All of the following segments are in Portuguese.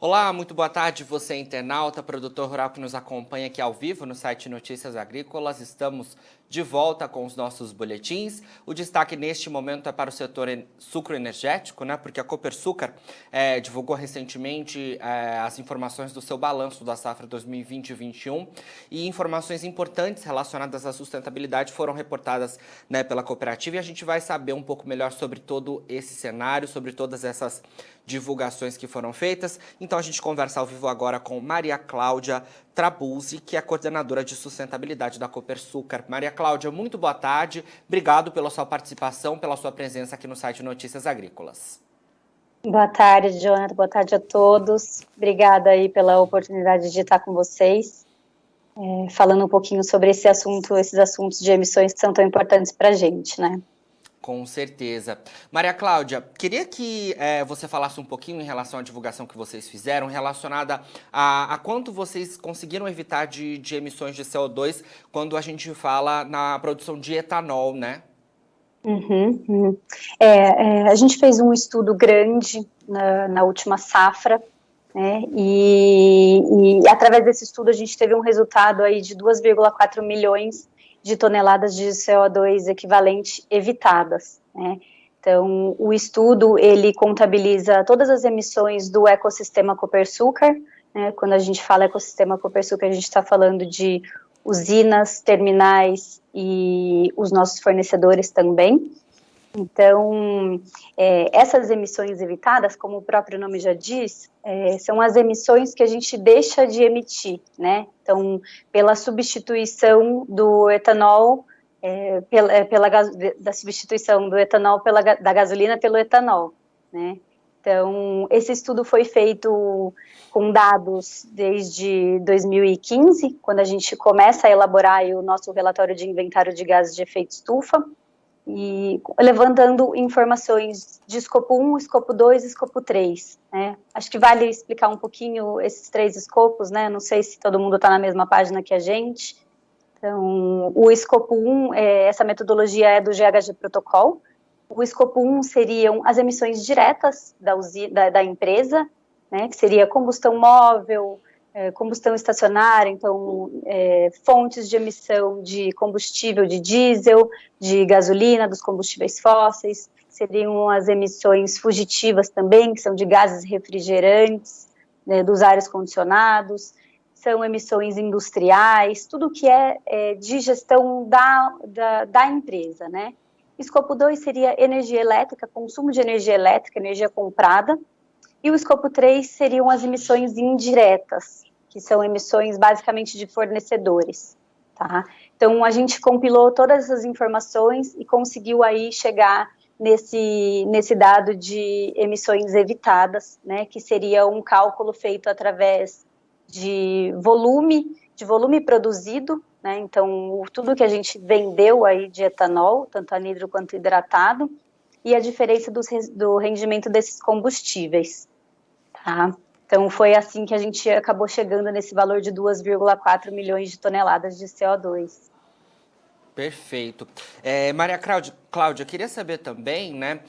Olá, muito boa tarde, você internauta, produtor rural que nos acompanha aqui ao vivo no site Notícias Agrícolas. Estamos de volta com os nossos boletins. O destaque neste momento é para o setor sucroenergético, né? Porque a Copersucar divulgou recentemente as informações do seu balanço da safra 2020-21 e informações importantes relacionadas à sustentabilidade foram reportadas, né, pela cooperativa, e a gente vai saber um pouco melhor sobre todo esse cenário, sobre todas essas divulgações que foram feitas. Então a gente conversa ao vivo agora com Maria Cláudia Trabuzzi, que é coordenadora de sustentabilidade da Copersucar. Maria Cláudia, muito boa tarde. Obrigado pela sua participação, pela sua presença aqui no site Notícias Agrícolas. Boa tarde, Jonathan. Boa tarde a todos. Obrigada aí pela oportunidade de estar com vocês, falando um pouquinho sobre esses assuntos de emissões que são tão importantes para a gente, né? Com certeza. Maria Cláudia, queria que você falasse um pouquinho em relação à divulgação que vocês fizeram, relacionada a quanto vocês conseguiram evitar de emissões de CO2 quando a gente fala na produção de etanol, né? A gente fez um estudo grande na última safra, né? E através desse estudo a gente teve um resultado aí de 2,4 milhões de toneladas de CO2 equivalente evitadas, né? Então, o estudo, ele contabiliza todas as emissões do ecossistema Copersucar, né? Quando a gente fala ecossistema Copersucar, a gente está falando de usinas, terminais e os nossos fornecedores também. Então, essas emissões evitadas, como o próprio nome já diz, são as emissões que a gente deixa de emitir, né? Então, pela substituição do etanol, da substituição do etanol da gasolina pelo etanol, né? Então, esse estudo foi feito com dados desde 2015, quando a gente começa a elaborar o nosso relatório de inventário de gases de efeito estufa, e levantando informações de escopo 1, escopo 2 e escopo 3, né? Acho que vale explicar um pouquinho esses três escopos, né? Não sei se todo mundo está na mesma página que a gente. Então, o escopo 1, essa metodologia é do GHG Protocol. O escopo 1 seriam as emissões diretas da empresa, né? Que seria combustão móvel, combustão estacionária, então fontes de emissão de combustível de diesel, de gasolina, dos combustíveis fósseis, seriam as emissões fugitivas também, que são de gases refrigerantes, né, dos ares condicionados, são emissões industriais, tudo que é de gestão da empresa, né? Escopo 2 seria energia elétrica, consumo de energia elétrica, energia comprada. E o escopo 3 seriam as emissões indiretas, que são emissões basicamente de fornecedores, tá? Então, a gente compilou todas essas informações e conseguiu aí chegar nesse dado de emissões evitadas, né, que seria um cálculo feito através de volume produzido, né? Então, tudo que a gente vendeu aí de etanol, tanto anidro quanto hidratado, e a diferença do rendimento desses combustíveis. Tá? Então, foi assim que a gente acabou chegando nesse valor de 2,4 milhões de toneladas de CO2. Perfeito. Maria Cláudia, queria saber também, né,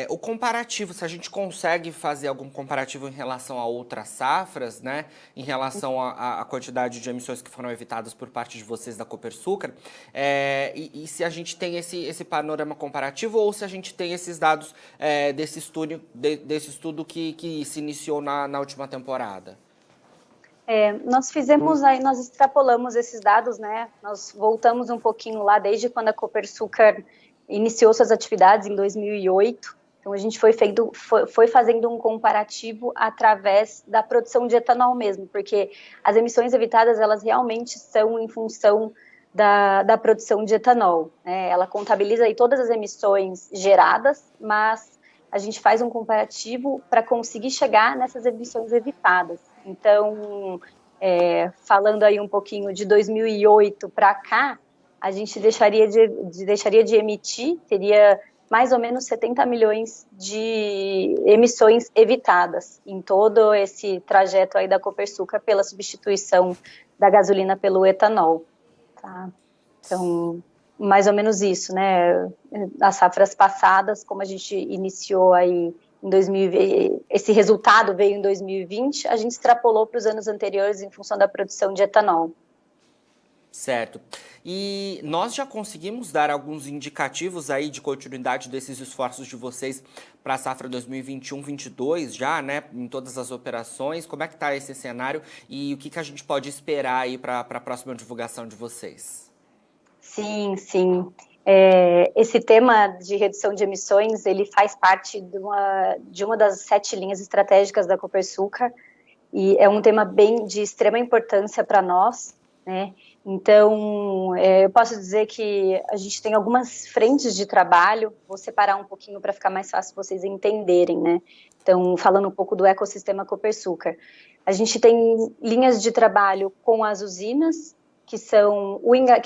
o comparativo, se a gente consegue fazer algum comparativo em relação a outras safras, né, em relação à quantidade de emissões que foram evitadas por parte de vocês da Copersucar, e se a gente tem esse panorama comparativo ou se a gente tem esses dados desse estudo que se iniciou na última temporada. Nós fizemos aí, nós extrapolamos esses dados, né? Nós voltamos um pouquinho lá desde quando a Copersucar iniciou suas atividades em 2008. Então a gente foi fazendo um comparativo através da produção de etanol mesmo, porque as emissões evitadas elas realmente são em função da produção de etanol, né? Ela contabiliza aí todas as emissões geradas, mas a gente faz um comparativo para conseguir chegar nessas emissões evitadas. Então, falando aí um pouquinho de 2008 para cá, a gente deixaria de emitir, teria mais ou menos 70 milhões de emissões evitadas em todo esse trajeto aí da Copersucar pela substituição da gasolina pelo etanol. Tá? Então, mais ou menos isso, né? As safras passadas, como a gente iniciou aí esse resultado veio em 2020, a gente extrapolou para os anos anteriores em função da produção de etanol. Certo. E nós já conseguimos dar alguns indicativos aí de continuidade desses esforços de vocês para a safra 2021-22 já, né, em todas as operações. Como é que está esse cenário e o que a gente pode esperar aí para a próxima divulgação de vocês? Sim, sim. Esse tema de redução de emissões, ele faz parte de uma das 7 linhas estratégicas da Copersucar e é um tema bem de extrema importância para nós, né? Então, eu posso dizer que a gente tem algumas frentes de trabalho, vou separar um pouquinho para ficar mais fácil vocês entenderem, né? Então, falando um pouco do ecossistema Copersucar. A gente tem linhas de trabalho com as usinas, que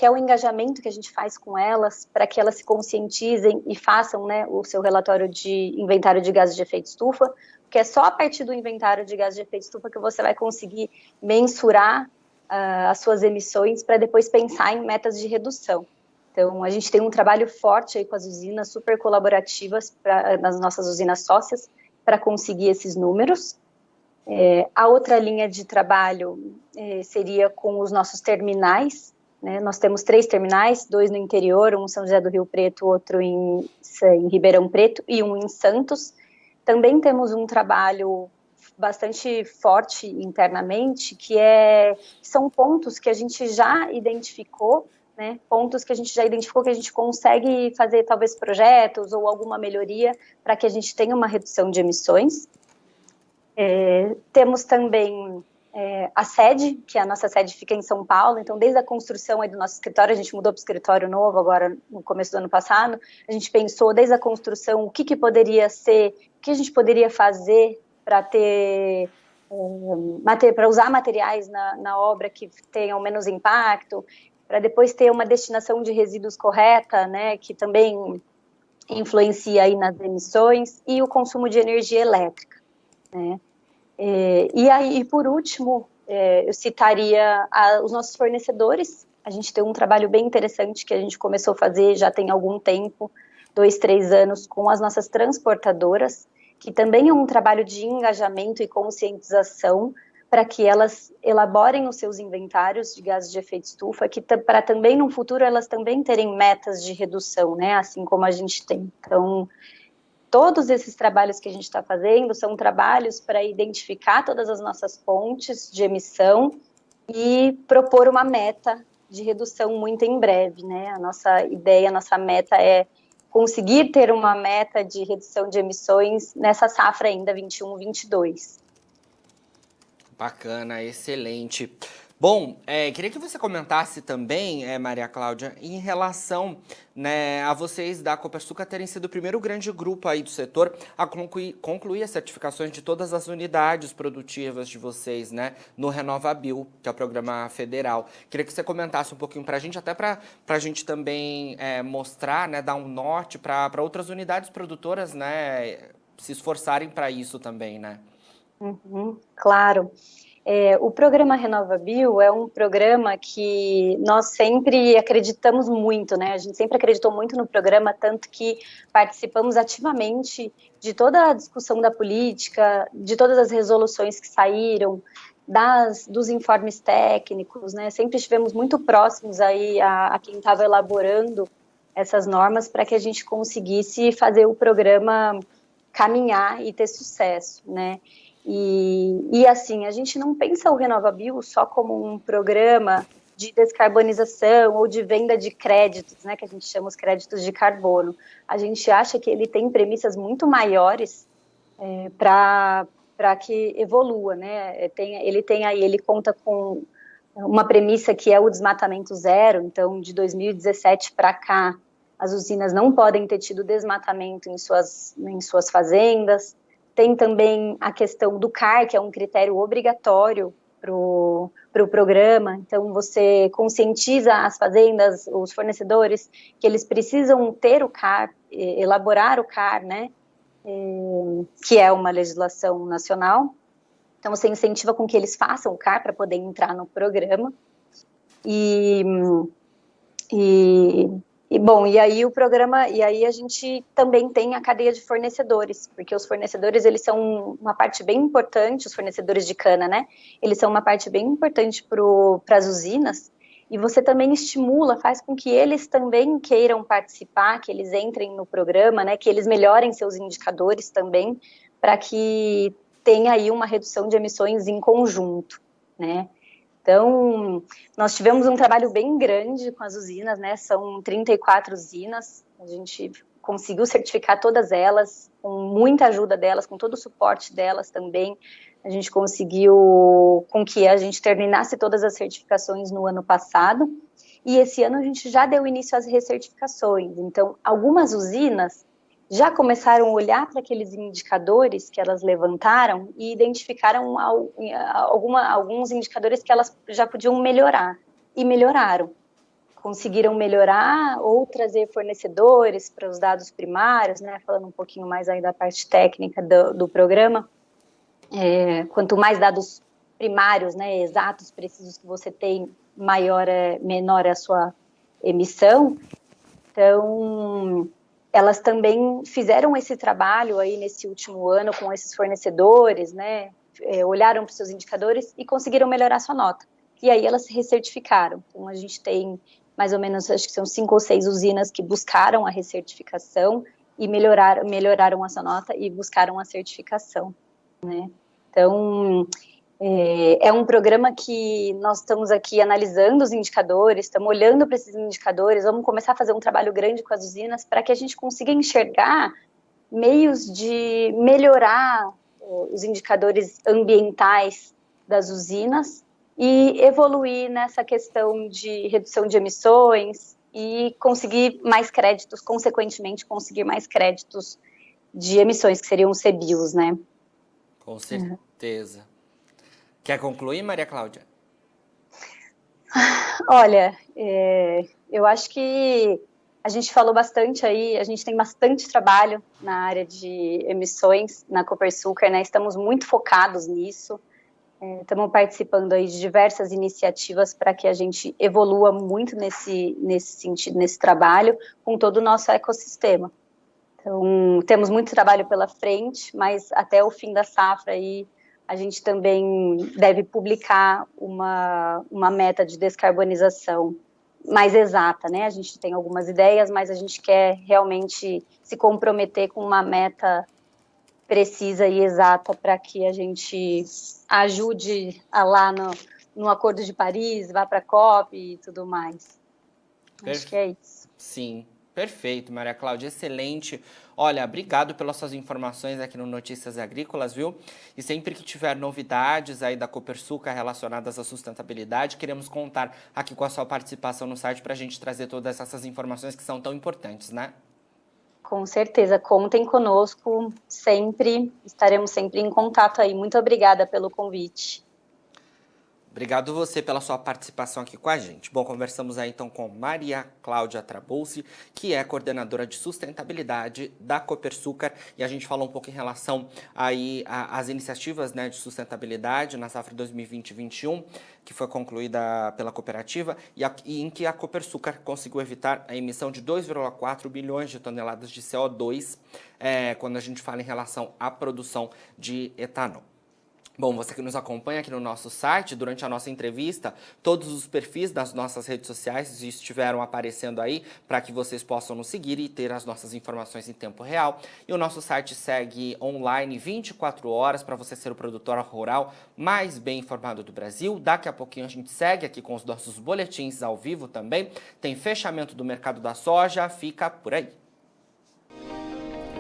é o engajamento que a gente faz com elas, para que elas se conscientizem e façam, né, o seu relatório de inventário de gases de efeito estufa, porque é só a partir do inventário de gases de efeito estufa que você vai conseguir mensurar as suas emissões para depois pensar em metas de redução. Então, a gente tem um trabalho forte aí com as usinas super colaborativas, nas nossas usinas sócias, para conseguir esses números. A outra linha de trabalho seria com os nossos terminais, né? Nós temos 3 terminais, 2 no interior, um em São José do Rio Preto, outro em Ribeirão Preto e um em Santos. Também temos um trabalho bastante forte internamente, que são pontos que a gente já identificou, né? Pontos que a gente já identificou que a gente consegue fazer talvez projetos ou alguma melhoria para que a gente tenha uma redução de emissões. Temos também a sede, que a nossa sede fica em São Paulo, então desde a construção aí do nosso escritório, a gente mudou para o escritório novo agora no começo do ano passado, a gente pensou desde a construção o que poderia ser, o que a gente poderia fazer para para usar materiais na obra que tenham menos impacto, para depois ter uma destinação de resíduos correta, né, que também influencia aí nas emissões, e o consumo de energia elétrica, né. E aí, por último, eu citaria os nossos fornecedores. A gente tem um trabalho bem interessante que a gente começou a fazer já tem algum tempo, 2, 3 anos, com as nossas transportadoras, que também é um trabalho de engajamento e conscientização para que elas elaborem os seus inventários de gases de efeito estufa, para também no futuro elas também terem metas de redução, né, assim como a gente tem. Então, todos esses trabalhos que a gente está fazendo são trabalhos para identificar todas as nossas fontes de emissão e propor uma meta de redução muito em breve, né? A nossa ideia, a nossa meta é conseguir ter uma meta de redução de emissões nessa safra ainda 21-22. Bacana, excelente. Bom, queria que você comentasse também, Maria Cláudia, em relação, né, a vocês da Copersucar terem sido o primeiro grande grupo aí do setor a concluir as certificações de todas as unidades produtivas de vocês, né, no RenovaBio, que é o programa federal. Queria que você comentasse um pouquinho para a gente, até para a gente também mostrar, né, dar um norte para outras unidades produtoras, né, se esforçarem para isso também, né? Uhum, claro. O programa RenovaBio é um programa que nós sempre acreditamos muito, né? A gente sempre acreditou muito no programa, tanto que participamos ativamente de toda a discussão da política, de todas as resoluções que saíram, dos informes técnicos, né? Sempre estivemos muito próximos aí a quem estava elaborando essas normas para que a gente conseguisse fazer o programa caminhar e ter sucesso, né? E assim, a gente não pensa o RenovaBio só como um programa de descarbonização ou de venda de créditos, né, que a gente chama os créditos de carbono. A gente acha que ele tem premissas muito maiores para que evolua, né? Ele conta com uma premissa que é o desmatamento zero. Então, de 2017 para cá, as usinas não podem ter tido desmatamento em suas fazendas. Tem também a questão do CAR, que é um critério obrigatório para o programa. Então, você conscientiza as fazendas, os fornecedores, que eles precisam ter o CAR, elaborar o CAR, né? Que é uma legislação nacional. Então, você incentiva com que eles façam o CAR para poder entrar no programa. E E aí o programa, e aí a gente também tem a cadeia de fornecedores, porque os fornecedores, eles são uma parte bem importante, os fornecedores de cana, né? Eles são uma parte bem importante para as usinas, e você também estimula, faz com que eles também queiram participar, que eles entrem no programa, né? Que eles melhorem seus indicadores também, para que tenha aí uma redução de emissões em conjunto, né? Então, nós tivemos um trabalho bem grande com as usinas, né? São 34 usinas, a gente conseguiu certificar todas elas, com muita ajuda delas, com todo o suporte delas também. A gente conseguiu com que a gente terminasse todas as certificações no ano passado, e esse ano a gente já deu início às recertificações. Então, algumas usinas já começaram a olhar para aqueles indicadores que elas levantaram e identificaram alguns indicadores que elas já podiam melhorar, e melhoraram. Conseguiram melhorar ou trazer fornecedores para os dados primários, né, falando um pouquinho mais aí da parte técnica do programa. Quanto mais dados primários, né, exatos, precisos que você tem, menor é a sua emissão. Então, elas também fizeram esse trabalho aí nesse último ano com esses fornecedores, né? Olharam para os seus indicadores e conseguiram melhorar a sua nota. E aí elas se recertificaram. Então, a gente tem mais ou menos, acho que são 5 ou 6 usinas que buscaram a recertificação e melhoraram a sua nota e buscaram a certificação, né? Então, é um programa que nós estamos aqui analisando os indicadores, estamos olhando para esses indicadores, vamos começar a fazer um trabalho grande com as usinas para que a gente consiga enxergar meios de melhorar os indicadores ambientais das usinas e evoluir nessa questão de redução de emissões e conseguir mais créditos, consequentemente conseguir mais créditos de emissões, que seriam os CBIOs, né? Com certeza. Quer concluir, Maria Cláudia? Olha, eu acho que a gente falou bastante aí, a gente tem bastante trabalho na área de emissões na Copersucar, né? Estamos muito focados nisso, estamos participando aí de diversas iniciativas para que a gente evolua muito nesse sentido, nesse trabalho, com todo o nosso ecossistema. Então, temos muito trabalho pela frente, mas até o fim da safra aí, a gente também deve publicar uma meta de descarbonização mais exata, né? A gente tem algumas ideias, mas a gente quer realmente se comprometer com uma meta precisa e exata para que a gente ajude lá no Acordo de Paris, vá para a COP e tudo mais. Acho que é isso. Sim. Perfeito, Maria Cláudia, excelente. Olha, obrigado pelas suas informações aqui no Notícias Agrícolas, viu? E sempre que tiver novidades aí da Copersucar relacionadas à sustentabilidade, queremos contar aqui com a sua participação no site para a gente trazer todas essas informações que são tão importantes, né? Com certeza, contem conosco sempre, estaremos sempre em contato aí. Muito obrigada pelo convite. Obrigado você pela sua participação aqui com a gente. Bom, conversamos aí então com Maria Cláudia Trabulsi, que é coordenadora de sustentabilidade da Copersucar, e a gente falou um pouco em relação aí às iniciativas, né, de sustentabilidade na safra 2020-21, que foi concluída pela cooperativa, e em que a Copersucar conseguiu evitar a emissão de 2,4 bilhões de toneladas de CO2, quando a gente fala em relação à produção de etanol. Bom, você que nos acompanha aqui no nosso site, durante a nossa entrevista, todos os perfis das nossas redes sociais estiveram aparecendo aí para que vocês possam nos seguir e ter as nossas informações em tempo real. E o nosso site segue online 24 horas para você ser o produtor rural mais bem informado do Brasil. Daqui a pouquinho a gente segue aqui com os nossos boletins ao vivo também. Tem fechamento do mercado da soja, fica por aí.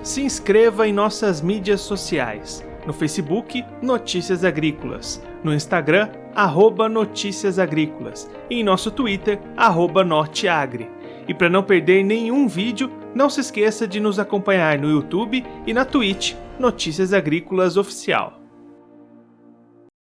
Se inscreva em nossas mídias sociais. No Facebook, Notícias Agrícolas. No Instagram, @Notícias Agrícolas. E em nosso Twitter, @Norteagri. E para não perder nenhum vídeo, não se esqueça de nos acompanhar no YouTube e na Twitch, Notícias Agrícolas Oficial.